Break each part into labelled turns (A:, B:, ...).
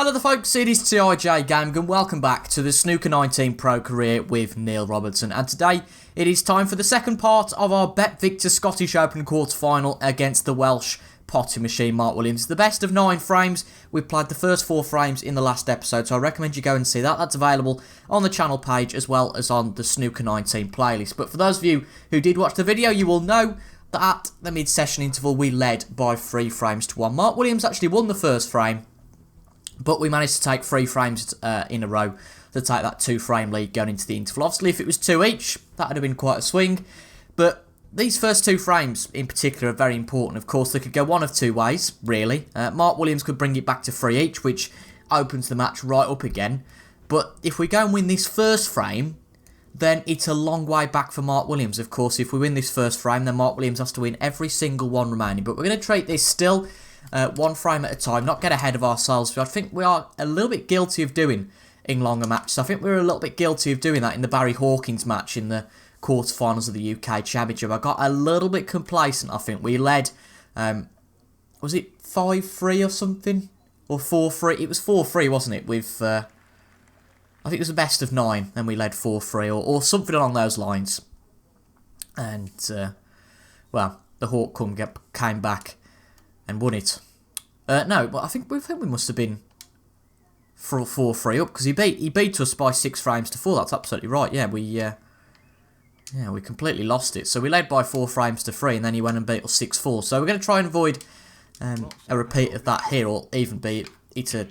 A: Hello there folks, it is TIJ Gaming and welcome back to the Snooker 19 Pro career with Neil Robertson, and today it is time for the second part of our Bet Victor Scottish Open quarter final against the Welsh potting machine Mark Williams. The best of 9 frames. We played the first 4 frames in the last episode, so I recommend you go and see that. That's available on the channel page as well as on the Snooker 19 playlist. But for those of you who did watch the video, you will know that at the mid-session interval we led by 3 frames to 1. Mark Williams actually won the first frame, but we managed to take 3 frames in a row to take that 2-frame lead going into the interval. Obviously, if it was 2 each, that would have been quite a swing. But these first 2 frames in particular are very important. Of course, they could go one of 2 ways, really. Mark Williams could bring it back to 3 each, which opens the match right up again. But if we go and win this first frame, then it's a long way back for Mark Williams. Of course, if we win this first frame, then Mark Williams has to win every single one remaining. But we're going to treat this still 1 frame at a time, not get ahead of ourselves. I think we are a little bit guilty of doing in longer matches. I think we were a little bit guilty of doing that in the Barry Hawkins match in the quarterfinals of the UK Championship. I got a little bit complacent, I think. We led, was it 5-3 or something? Or 4-3? It was 4-3, wasn't it? With, I think it was a best of 9, and we led 4-3, or something along those lines. And, well, the Hawk came back and won it. No, but I think we must have been 4-3 up, because he beat us by 6 frames to 4. That's absolutely right. Yeah, we completely lost it. So we led by 4 frames to 3, and then he went and beat us 6-4. So we're going to try and avoid a repeat of that here, or even be it's a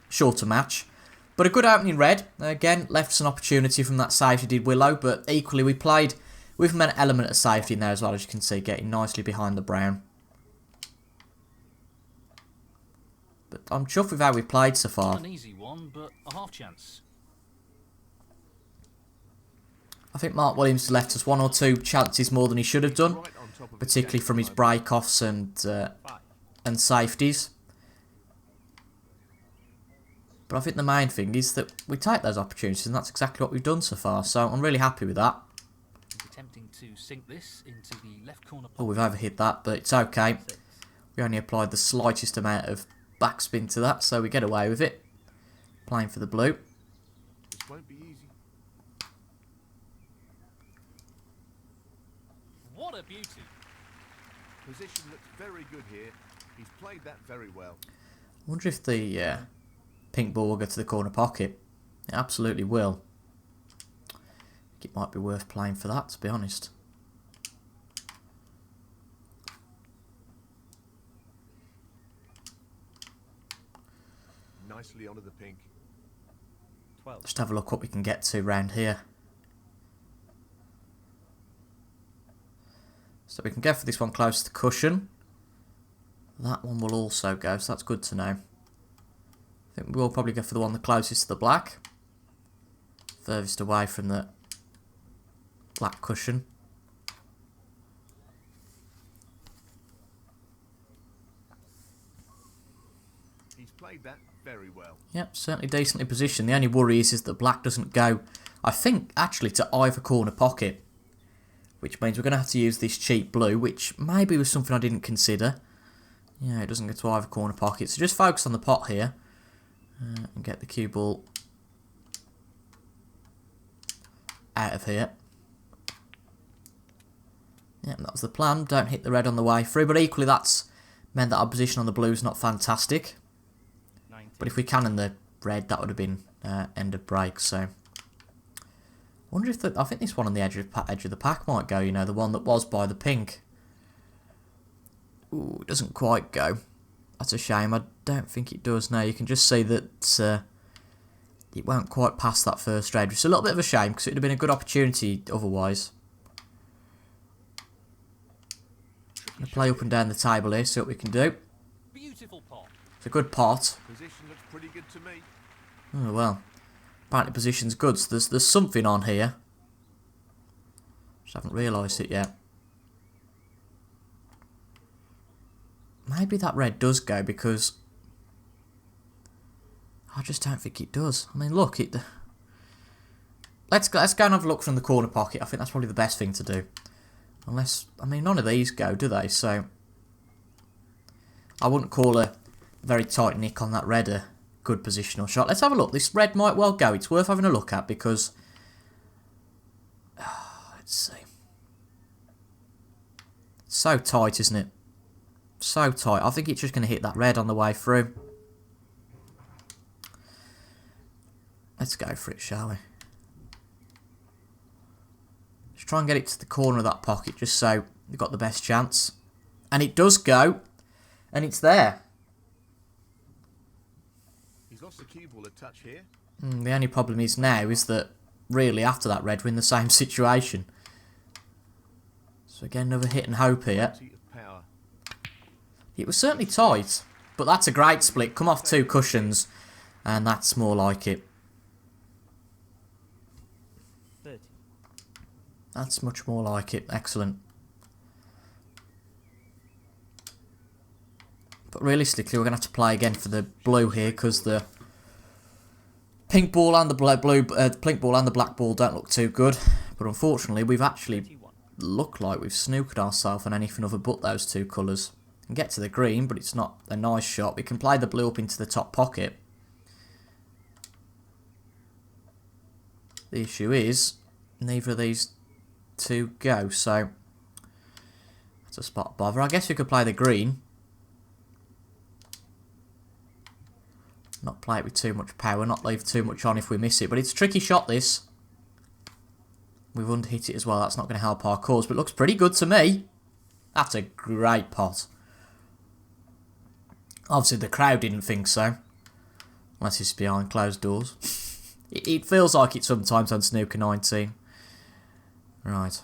A: shorter match. But a good opening red. Again, left us an opportunity from that safety, did Willow, but equally we played with an element of safety in there as well, as you can see, getting nicely behind the brown. But I'm chuffed with how we played so far.
B: An easy one, but a half chance.
A: I think Mark Williams left us 1 or 2 chances more than he should have done, particularly from his break-offs and safeties. But I think the main thing is that we take those opportunities, and that's exactly what we've done so far. So I'm really happy with that.
B: Attempting to sink this into the left corner.
A: Oh, we've overhit that, but it's okay. We only applied the slightest amount of backspin to that, so we get away with it. Playing for the blue.
C: This won't be easy.
B: What a beauty!
C: Position looks very good here. He's played that very well.
A: I wonder if the pink ball will go to the corner pocket. It absolutely will. I think it might be worth playing for that, to be honest.
C: Nicely onto the pink.
B: 12.
A: Just have a look what we can get to round here. So we can go for this one close to the cushion. That one will also go, so that's good to know. I think we will probably go for the one the closest to the black. Furthest away from the black cushion.
C: He's played that very well.
A: Yep, certainly decently positioned. The only worry is that black doesn't go, I think, actually to either corner pocket. Which means we're going to have to use this cheap blue, which maybe was something I didn't consider. Yeah, it doesn't go to either corner pocket. So just focus on the pot here. And get the cue ball out of here. Yeah, that was the plan. Don't hit the red on the way through. But equally, that's meant that our position on the blue is not fantastic.
B: 19.
A: But if we cannon the red, that would have been end of break. So I wonder if I think this one on the edge of the pack might go. You know, the one that was by the pink. Ooh, it doesn't quite go. That's a shame. I don't think it does now. You can just see that it won't quite pass that first red. It's a little bit of a shame because it would have been a good opportunity otherwise. Going to play up and down the table here, see what we can do.
B: Beautiful pot.
A: It's a good pot.
C: Position looks pretty good to me.
A: Oh well. Apparently position's good, so there's something on here. Just haven't realised it yet. Maybe that red does go because I just don't think it does. I mean, look, let's go and have a look from the corner pocket. I think that's probably the best thing to do. Unless, I mean, none of these go, do they? So I wouldn't call a Very tight nick on that red. Good positional shot. Let's have a look. This red might well go. It's worth having a look at because... let's see. It's so tight, isn't it? So tight. I think it's just going to hit that red on the way through. Let's go for it, shall we? Let's try and get it to the corner of that pocket just so we've got the best chance. And it does go. And it's there.
C: He's lost the cue ball a touch here.
A: The only problem is now is that really after that red we're in the same situation. So again another hit and hope here.
C: Power.
A: It was certainly tight, but that's a great split. Come off 2 cushions and that's more like it.
B: 30.
A: That's much more like it. Excellent. But realistically, we're going to have to play again for the blue here because the pink ball and the pink ball and the black ball don't look too good. But unfortunately, we've actually looked like we've snookered ourselves on anything other but those 2 colours. We can get to the green, but it's not a nice shot. We can play the blue up into the top pocket. The issue is, neither of these 2 go, so that's a spot bother. I guess we could play the green. Not play it with too much power, not leave too much on if we miss it. But it's a tricky shot, this. We've underhit it as well. That's not going to help our cause, but it looks pretty good to me. That's a great pot. Obviously, the crowd didn't think so. Unless it's behind closed doors. It feels like it sometimes on Snooker 19. Right.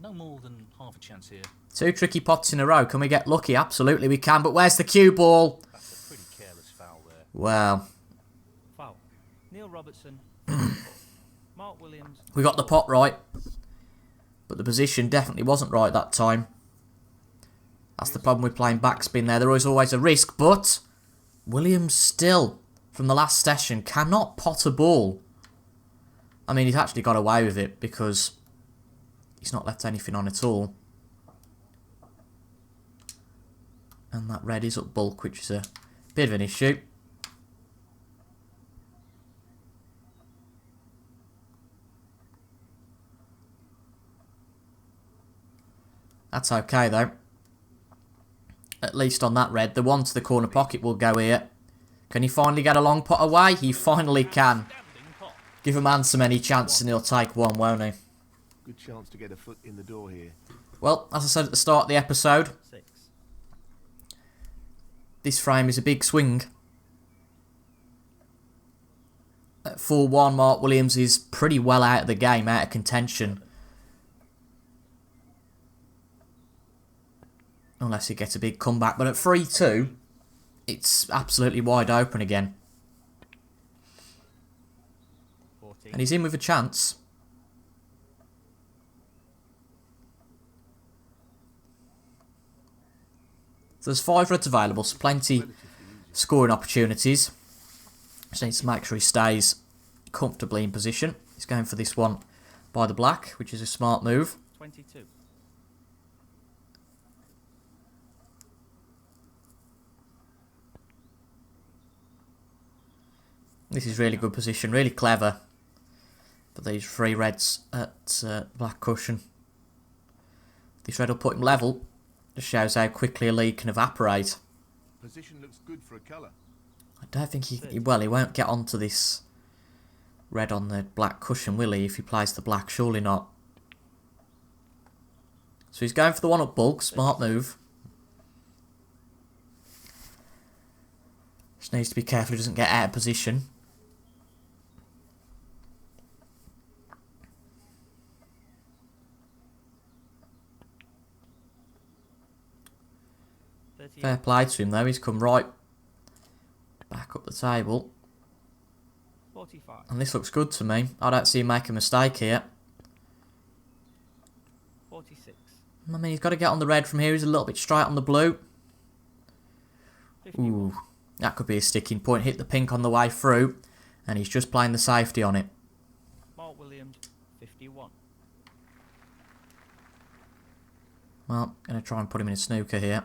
B: No more than half a chance here.
A: 2 tricky pots in a row. Can we get lucky? Absolutely we can. But where's the cue ball?
B: That's a pretty careless foul there.
A: Well.
B: Foul. Neil Robertson. Mark Williams.
A: We got the pot right. But the position definitely wasn't right that time. That's the problem with playing backspin there. There is always a risk. But Williams still, from the last session, cannot pot a ball. I mean, he's actually got away with it because he's not left anything on at all. And that red is up bulk, which is a bit of an issue. That's okay, though. At least on that red. The one to the corner pocket will go here. Can he finally get a long pot away? He finally can. Give a man so many chances and he'll take one, won't he?
C: Good chance to get a foot in the door here.
A: Well, as I said at the start of the episode,
B: 6.
A: this frame is a big swing. At 4-1, Mark Williams is pretty well out of the game, out of contention. Unless he gets a big comeback. But at 3-2, it's absolutely wide open again.
B: 14.
A: And he's in with a chance. So there's 5 reds available, so plenty scoring opportunities. Just needs to make sure he stays comfortably in position. He's going for this one by the black, which is a smart move.
B: 22.
A: This is really good position, really clever. But these 3 reds at black cushion. This red will put him level. Just shows how quickly a lead can evaporate.
C: Position looks good for a colour.
A: I don't think he won't get onto this red on the black cushion, will he, if he plays the black? Surely not. So he's going for the one up bulk, smart move. Just needs to be careful he doesn't get out of position. Fair play to him though, he's come right back up the table.
B: 45.
A: And this looks good to me. I don't see him make a mistake here.
B: 46.
A: I mean, he's got to get on the red from here. He's a little bit straight on the blue.
B: 51.
A: Ooh, that could be a sticking point. Hit the pink on the way through. And he's just playing the safety on it.
B: Mark Williams, 51.
A: Well, going to try and put him in a snooker here.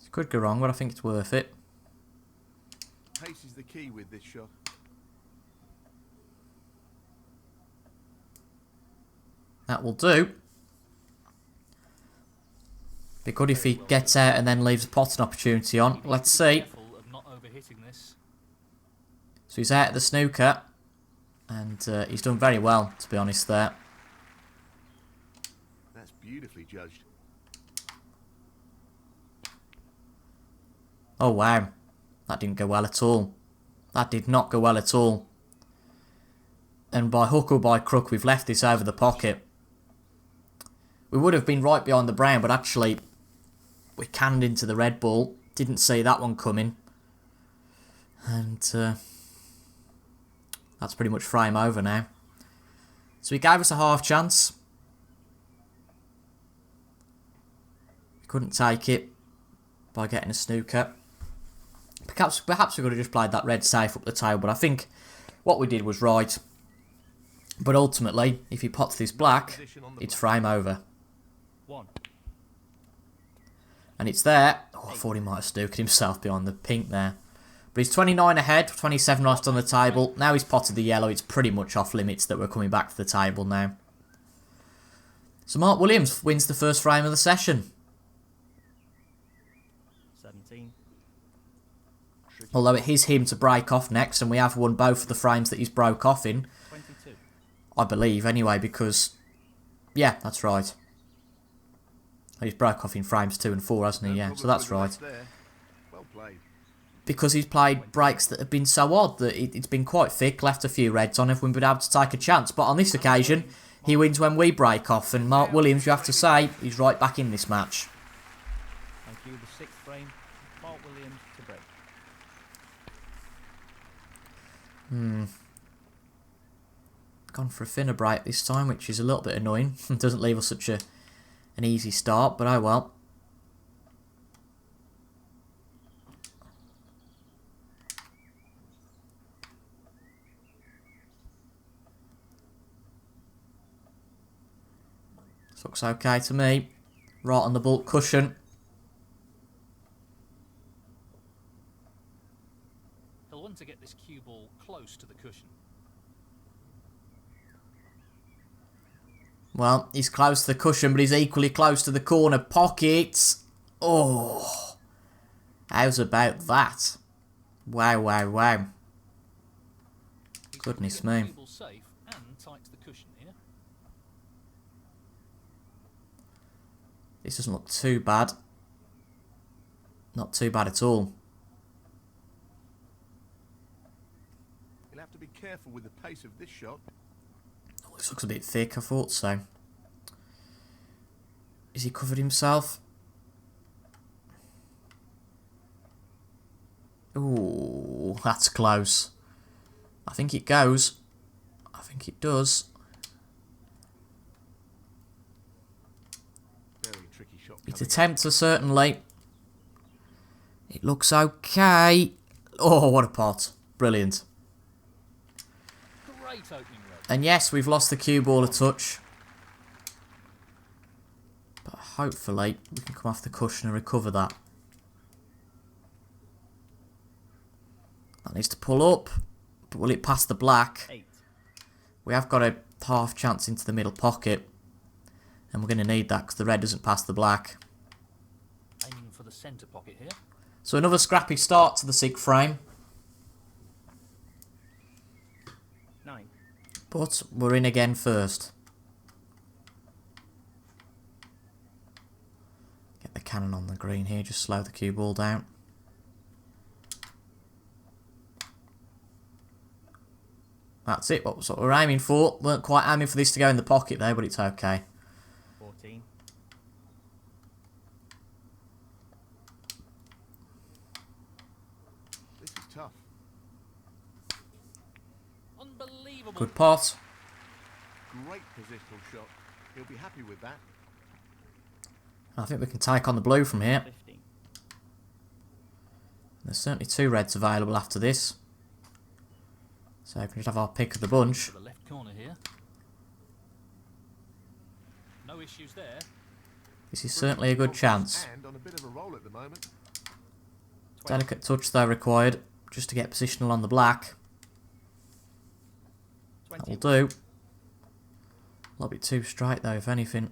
A: It could go wrong, but I think it's worth it.
C: Pace is the key with this shot.
A: That will do. Be good if he gets out and then leaves a potting opportunity on. Let's see. So he's out of the snooker. And he's done very well, to be honest, there.
C: That's beautifully judged.
A: Oh, wow. That didn't go well at all. That did not go well at all. And by hook or by crook, we've left this over the pocket. We would have been right behind the brown, but actually, we canned into the red ball. Didn't see that one coming. And that's pretty much frame over now. So he gave us a half chance. We couldn't take it by getting a snooker. Perhaps we could have just played that red safe up the tail, but I think what we did was right. But ultimately, if he pots this black, it's frame over. And it's there. Oh, I thought he might have snooked himself behind the pink there. But he's 29 ahead, 27 left on the table. Now he's potted the yellow. It's pretty much off limits that we're coming back to the table now. So Mark Williams wins the first frame of the session.
D: 17.
A: Although it is him to break off next, and we have won both of the frames that he's broke off in.
D: 22.
A: I believe, anyway, because... Yeah, that's right. He's broke off in frames 2 and 4, hasn't he? Yeah, so that's right.
C: Well played.
A: Because he's played breaks that have been so odd that it's been quite thick, left a few reds on if we've been able to take a chance. But on this occasion, he wins when we break off, and Mark Williams, you have to say, he's right back in this match.
D: Thank you. The 6th frame. Mark Williams to break.
A: Gone for a thinner break this time, which is a little bit annoying. Doesn't leave us such an easy start, but oh well. Looks okay to me. Right on the bulk cushion.
B: He'll want to get this cue ball close to the cushion.
A: Well, he's close to the cushion, but he's equally close to the corner pocket. Oh, how's about that? Wow, wow, wow. Goodness me.
B: Cue ball safe and tight to the cushion here.
A: This doesn't look too bad. Not too bad at all.
C: You'll have to be careful with the pace of this shot.
A: Oh, this looks a bit thick, I thought so. Is he covered himself? Ooh, that's close. I think it goes. I think it does.
C: Very tricky shot.
A: It attempts a certainly. It looks okay. Oh, what a pot. Brilliant.
B: Great opening red.
A: And yes, we've lost the cue ball a touch. But hopefully we can come off the cushion and recover that. That needs to pull up. But will it pass the black?
D: 8.
A: We have got a half chance into the middle pocket. And we're going to need that because the red doesn't pass the black.
B: Aiming for the centre pocket here.
A: So another scrappy start to the SIG frame.
D: 9.
A: But we're in again first. Get the cannon on the green here, just slow the cue ball down. That's it, what we're aiming for. Weren't quite aiming for this to go in the pocket though, but it's okay.
D: 14.
C: This is tough.
B: Unbelievable.
A: Good pot.
C: Great positional shot. He'll be happy with that.
A: I think we can take on the blue from here.
D: 15.
A: There's certainly 2 reds available after this. So we can just have our pick of the bunch.
B: To the left corner here. No issues there.
A: This is certainly a good chance.
C: And on a bit of a roll at the moment.
A: Delicate touch though required, just to get positional on the black. That will do. A little bit too straight though, if anything.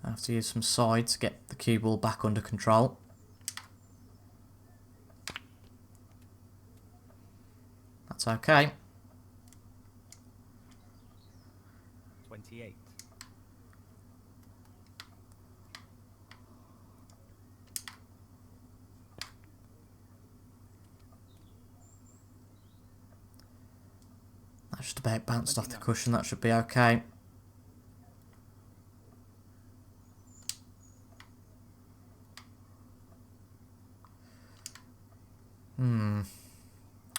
A: I have to use some side to get the cue ball back under control. That's okay.
D: 28.
A: That's just about bounced off the cushion, that should be okay.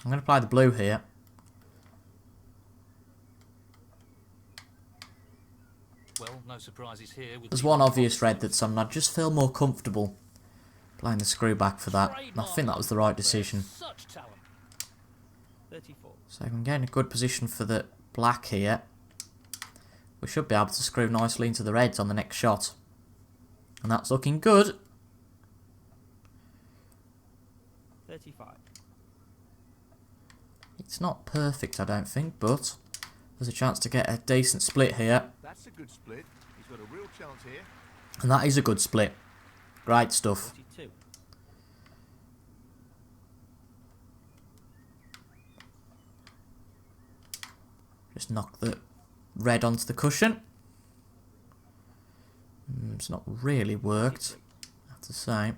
A: I'm going to play the blue here.
B: Well, no surprises here. With
A: There's
B: the
A: one obvious red that's on, and I just feel more comfortable playing the screw back for that. And I
B: trademark
A: think that was the right decision.
B: Such talent.
D: 34.
A: So if I'm getting a good position for the black here, we should be able to screw nicely into the reds on the next shot. And that's looking good.
D: 35.
A: It's not perfect, I don't think, but there's a chance to get a decent split here.
C: That's a good split. He's got a real chance here.
A: And that is a good split. Great stuff.
D: 42.
A: Just knock the red onto the cushion. It's not really worked, I have to say.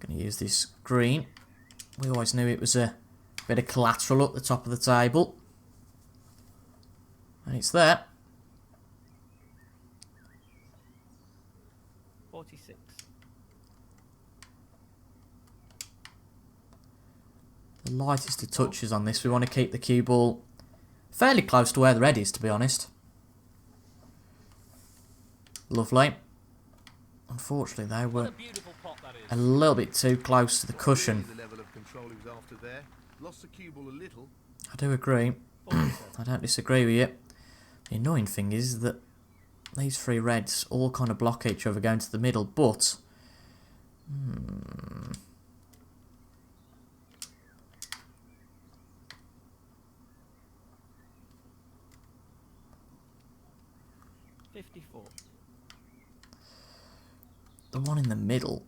A: Going to use this green. We always knew it was a bit of collateral up the top of the table. And it's there.
D: 46.
A: The lightest of touches on this. We want to keep the cue ball fairly close to where the red is, to be honest. Lovely. Unfortunately, though,
B: What a
A: we're
B: beautiful pot that is.
A: a little bit too close to the cushion.
C: The level of control he was after there. Lost the cue ball a little.
A: I do agree.
D: 47.
A: I don't disagree with you. The annoying thing is that these three reds all kind of block each other going to the middle, but... Hmm,
D: 54.
A: the one in the middle.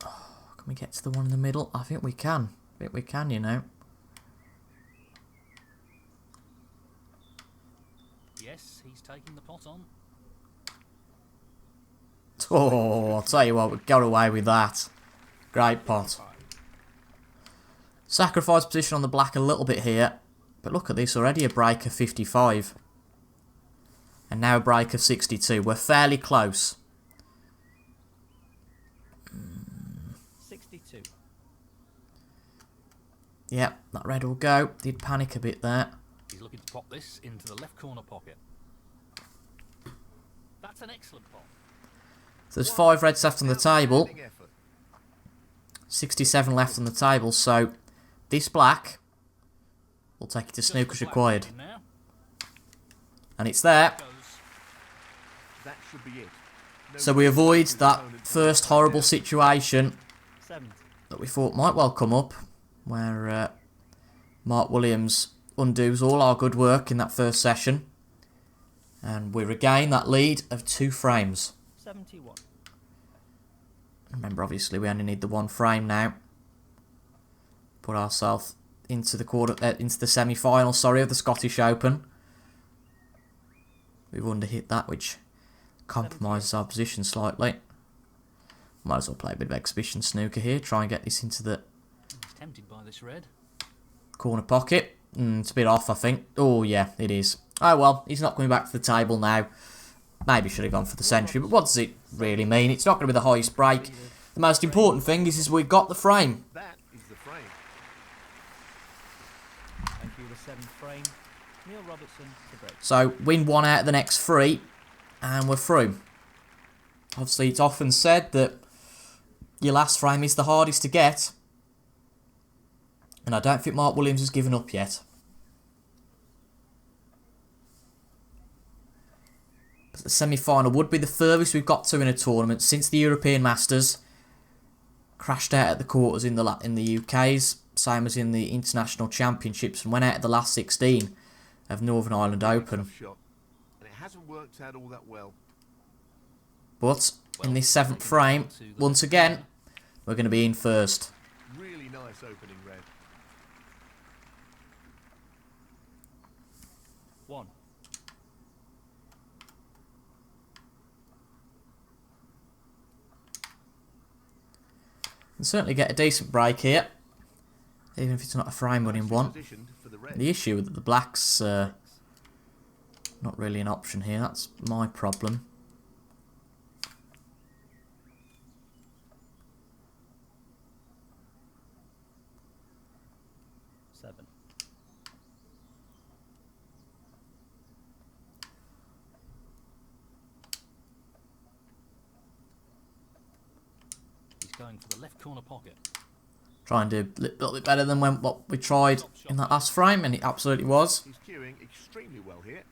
A: Oh, can we get to the one in the middle? I think we can. I think we can, you know.
B: Yes, he's taking the pot on.
A: Oh, I'll tell you what, we got away with that. Great pot. Sacrifice position on the black a little bit here. But look at this, already a break of 55. And now a break of 62. We're fairly close.
D: 62.
A: Yep, that red will go. Did panic a bit there.
B: He's looking to pop this into the left corner pocket. That's an excellent pot.
A: So there's 5 reds left on the table.
C: Outstanding effort.
A: 67 left on the table, so this black will take it to
B: Just
A: snooker's
B: the black
A: required.
B: in now.
A: And it's there.
B: Goes.
C: That should be it. No
A: So we avoid
C: his
A: that
C: opponent
A: first
C: from
A: horrible
C: there.
A: situation
D: 70.
A: that we thought might well come up, where Mark Williams undoes all our good work in that first session. And we regain that lead of 2 frames.
D: 71.
A: Remember, obviously, we only need the 1 frame now. Put ourselves into the into the semi-final, sorry, of the Scottish Open. We've underhit that, which compromises our position slightly. Might as well play a bit of exhibition snooker here. Try and get this into the
B: He's tempted by this red.
A: corner pocket. It's a bit off, I think. Oh, yeah, it is. Oh, well, he's not coming back to the table now. Maybe should have gone for the century, but what does it really mean? It's not going to be the highest break. The most important thing is we've got the frame.
C: That is the frame.
D: Thank you, the 7th frame. Neil Robertson to break.
A: So, win 1 out of the next 3, and we're through. Obviously, it's often said that your last frame is the hardest to get. And I don't think Mark Williams has given up yet. The semi-final would be the furthest we've got to in a tournament since the European Masters. Crashed out at the quarters in the UK's, same as in the International Championships, and went out at the last 16 of Northern Ireland Open.
C: Tough shot. And it hasn't worked out all that well.
A: But in this 7th frame, once again, we're going to be in first.
C: Really nice opening, Red.
D: 1.
A: Can certainly get a decent break here, even if it's not a frame winning one.
C: Positioned for the red.
A: The issue with the black's not really an option here. That's my problem.
B: Going for the left corner pocket.
A: Try and do a little bit better than what we tried in that last frame, and it absolutely was.
C: He's cueing extremely well here.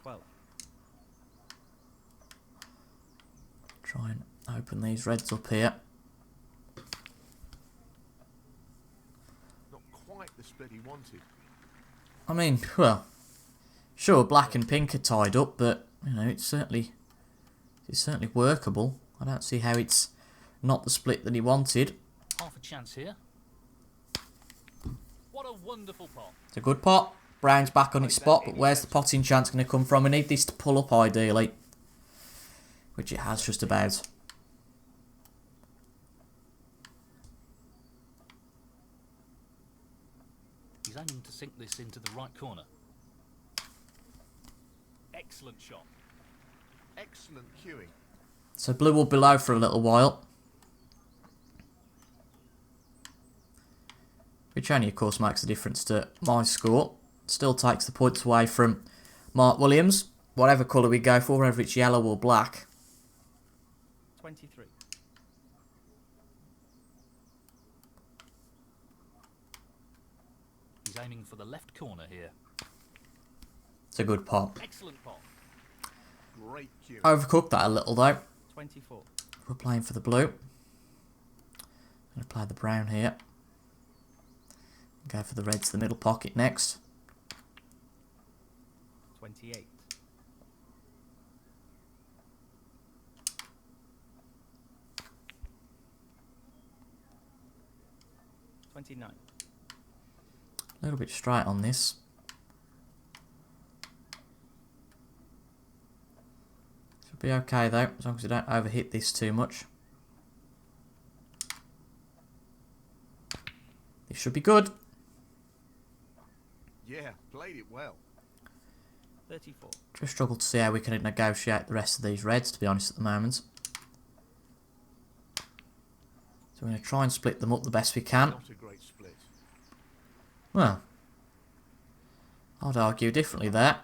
D: 12.
A: Try and open these reds up here.
C: Not quite the split he wanted.
A: I mean, well, sure, black and pink are tied up, but you know, it's certainly workable. I don't see how it's not the split that he wanted.
B: Half a chance here. What a wonderful pot.
A: It's a good pot. Brown's back on its spot, but where's the potting chance going to come from? We need this to pull up ideally, which it has just about.
B: He's aiming to sink this into the right corner. Excellent shot.
C: Excellent cueing.
A: So blue will be low for a little while. Which only, of course, makes a difference to my score. Still takes the points away from Mark Williams. Whatever colour we go for, whether it's yellow or black.
D: 23.
B: He's aiming for the left corner here.
A: It's a good pot.
B: Excellent pot.
C: Great cue.
A: Overcooked that a little though.
D: 24.
A: We're playing for the blue. Going to play the brown here. Go for the red to the middle pocket next.
D: 28. 29.
A: A little bit straight on this. Should be okay though, as long as we don't overhit this too much. This should be good.
C: Yeah, played it well.
D: 34.
A: Just struggle to see how we can negotiate the rest of these reds, to be honest, at the moment. So we're going to try and split them up the best we can.
C: Not a great split.
A: Well, I'd argue differently there.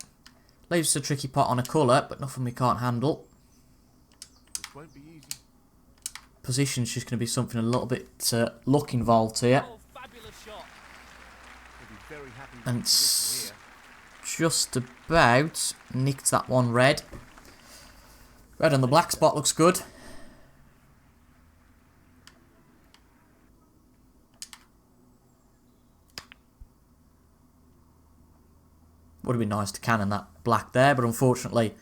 A: Leaves us a tricky pot on a colour, but nothing we can't handle.
C: This won't be easy.
A: Position's just going to be something a little bit luck involved here.
B: Oh, fabulous shot.
C: He'll be very happy with
A: And
C: the position
A: it's just about nicked that one red. Red on the black spot looks good. Would have been nice to cannon that black there, but unfortunately,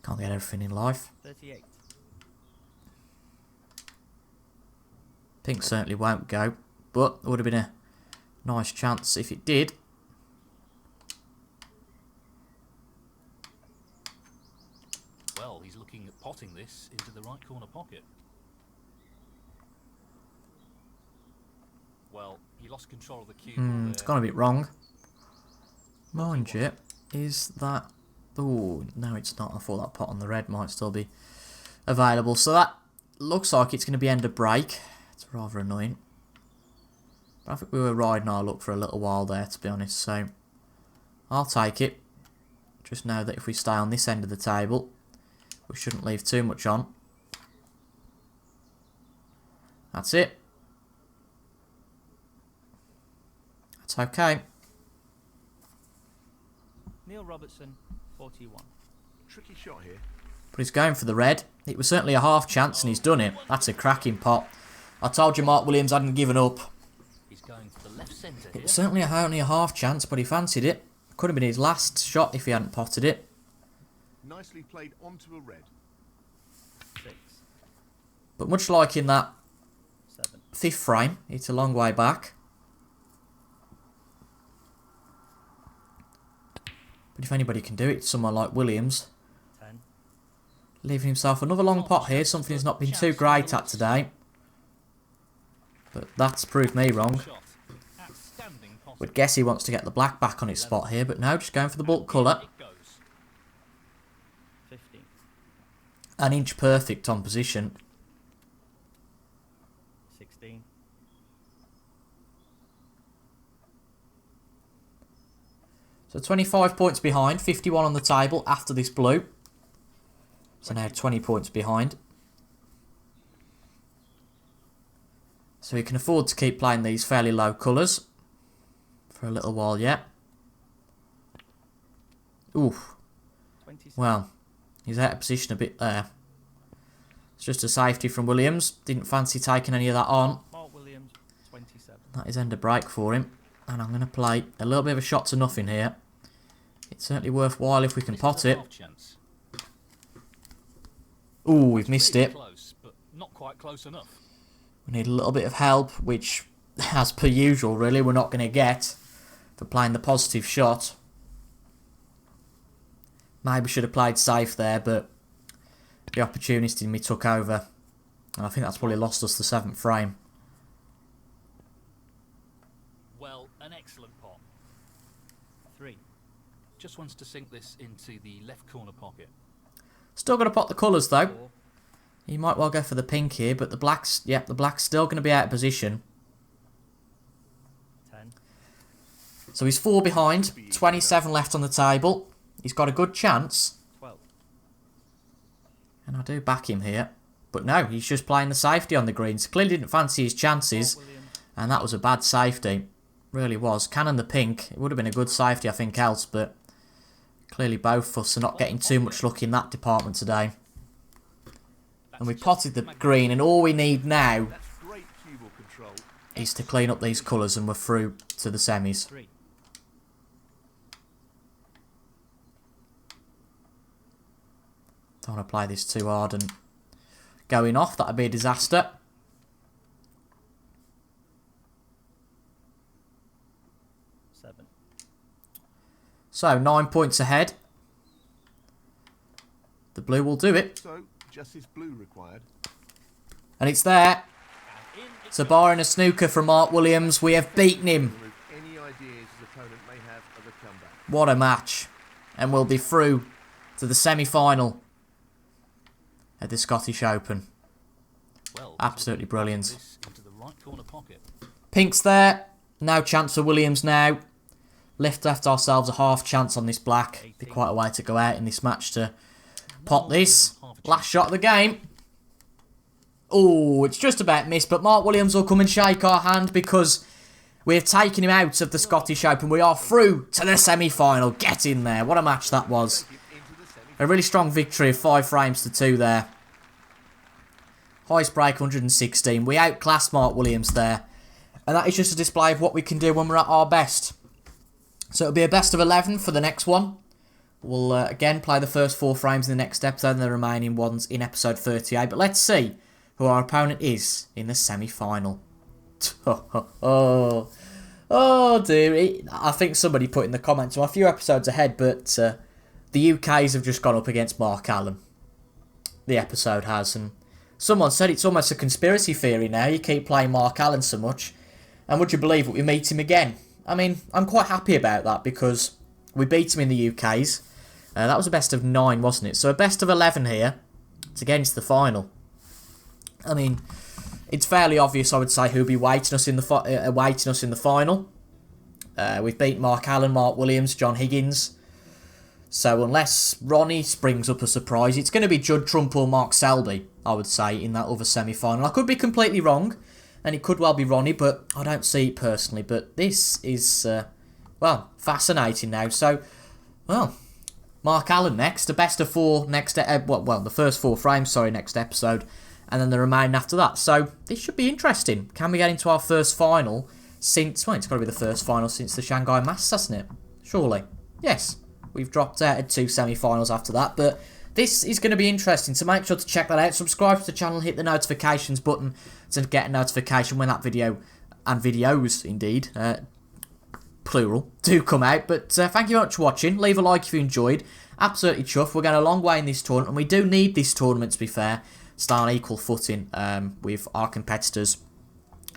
A: can't get everything in life.
D: 38.
A: Pink certainly won't go, but it would have been a nice chance if it did.
B: Well, he's looking at potting this into the right corner pocket. Well, he lost control of the cue.
A: It's gone a bit wrong. Mind you, is that... Oh, no it's not. I thought that pot on the red might still be available. So that looks like it's going to be end of break. It's rather annoying. But I think we were riding our luck for a little while there, to be honest. So, I'll take it. Just know that if we stay on this end of the table, we shouldn't leave too much on. That's it. That's okay.
D: Neil Robertson, 41.
C: Tricky shot here.
A: But he's going for the red. It was certainly a half chance and he's done it. That's a cracking pot. I told you Mark Williams hadn't given up.
B: He's going for the left centre
A: It
B: here.
A: was certainly only a half chance, but he fancied it. Could have been his last shot if he hadn't potted it.
C: Nicely played onto a red.
D: 6.
A: But much like in that
D: 7.
A: 5th frame, it's a long way back. But if anybody can do it, someone like Williams.
D: 10.
A: Leaving himself another long pot here, something he's not been too great at today. But that's proved me wrong.
B: Shot. Outstanding pot.
A: Would guess he wants to get the black back on its spot here, but no, just going for the bulk colour.
B: It goes.
D: 15.
A: An inch perfect on position.
D: 16.
A: So 25 points behind, 51 on the table after this blue. So now 20 points behind. So he can afford to keep playing these fairly low colours for a little while yet. Oof.
D: 27.
A: Well, he's out of position a bit there. It's just a safety from Williams. Didn't fancy taking any of that on.
D: Mark Williams, 27.
A: That is end of break for him. And I'm going to play a little bit of a shot to nothing here. It's certainly worthwhile if we can
B: This
A: pot
B: is a
A: it.
B: half chance.
A: Ooh, we've missed
B: Really
A: it.
B: Close, but not quite close enough.
A: We need a little bit of help, which, as per usual, really, we're not going to get for playing the positive shot. Maybe should have played safe there, but the opportunity in me took over. And I think that's probably lost us the 7th frame.
B: Well, an excellent pot.
D: 3.
B: Just wants to sink this into the left corner pocket.
A: Still going to pot the colours, though.
D: 4.
A: He might well go for the pink here, but the black's, yep, the black's still going to be out of position.
D: 10.
A: So he's 4 behind, 27 left on the table. He's got a good chance.
D: 12.
A: And I do back him here. But no, he's just playing the safety on the greens. Clearly didn't fancy his chances.
D: Mark Williams,
A: And that was a bad safety. Really was. Cannon the pink. It would have been a good safety, I think, else. But clearly both of us are not getting too much luck in that department today. And we potted the green. And all we need now
C: That's great cue ball control.
A: is to clean up these colours. And we're through to the semis.
D: 3.
A: Don't want to play this too hard and going off. That would be a disaster.
D: 7.
A: So, 9 points ahead. The blue will do it.
C: So, just his blue required.
A: And it's there.
B: And in it
A: So, barring a snooker from Mark Williams, we have beaten him.
C: Remove any ideas his opponent may have of a comeback.
A: What a match. And we'll be through to the semi-final at the Scottish Open.
B: well,
A: Absolutely brilliant.
B: this into the right corner pocket.
A: Pink's there. No chance for Williams now. Left ourselves a half chance on this black. Be quite a way to go out in this match to pot this. Last shot of the game. Oh, it's just about missed, but Mark Williams will come and shake our hand because we've taken him out of the Scottish Open. We are through to the semi-final. Get in there. What a match that was.
C: Into the semi.
A: A really strong victory of 5 frames to 2 there. Highest break 116. We outclassed Mark Williams there. And that is just a display of what we can do when we're at our best. So it'll be a best of 11 for the next one. We'll again play the first 4 frames in the next episode and the remaining ones in episode 38. But let's see who our opponent is in the semi-final. Oh dear. I think somebody put in the comments, well, a few episodes ahead, but the UKs have just gone up against Mark Allen. The episode has. And someone said it's almost a conspiracy theory now. You keep playing Mark Allen so much. And would you believe it, we meet him again? I mean, I'm quite happy about that because we beat him in the UKs. That was a best of 9, wasn't it? So a best of 11 here. It's against the final. I mean, it's fairly obvious, I would say, who'll be waiting us in the final. We've beat Mark Allen, Mark Williams, John Higgins. So unless Ronnie springs up a surprise, it's going to be Judd Trump or Mark Selby, I would say, in that other semi-final. I could be completely wrong, and it could well be Ronnie, but I don't see it personally. But this is, well, fascinating now. So, well, Mark Allen next, the best of 4 next, well, the first 4 frames, sorry, next episode, and then the remaining after that. So this should be interesting. Can we get into our first final since, well, it's got to be the first final since the Shanghai Masters, hasn't it? Surely. Yes. We've dropped out at 2 semi-finals after that, but this is going to be interesting, so make sure to check that out. Subscribe to the channel, hit the notifications button to get a notification when that video, and videos indeed, plural, do come out. But thank you very much for watching. Leave a like if you enjoyed. Absolutely chuffed. We're going a long way in this tournament, and we do need this tournament, to be fair, to stay on equal footing with our competitors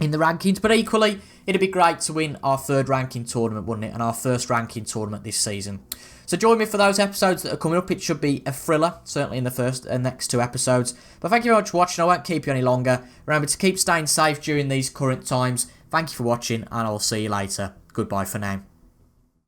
A: in the rankings. But equally, it'd be great to win our 3rd ranking tournament, wouldn't it? And our 1st ranking tournament this season. So join me for those episodes that are coming up. It should be a thriller, certainly in the first and next 2 episodes. But thank you very much for watching. I won't keep you any longer. Remember to keep staying safe during these current times. Thank you for watching, and I'll see you later. Goodbye for now.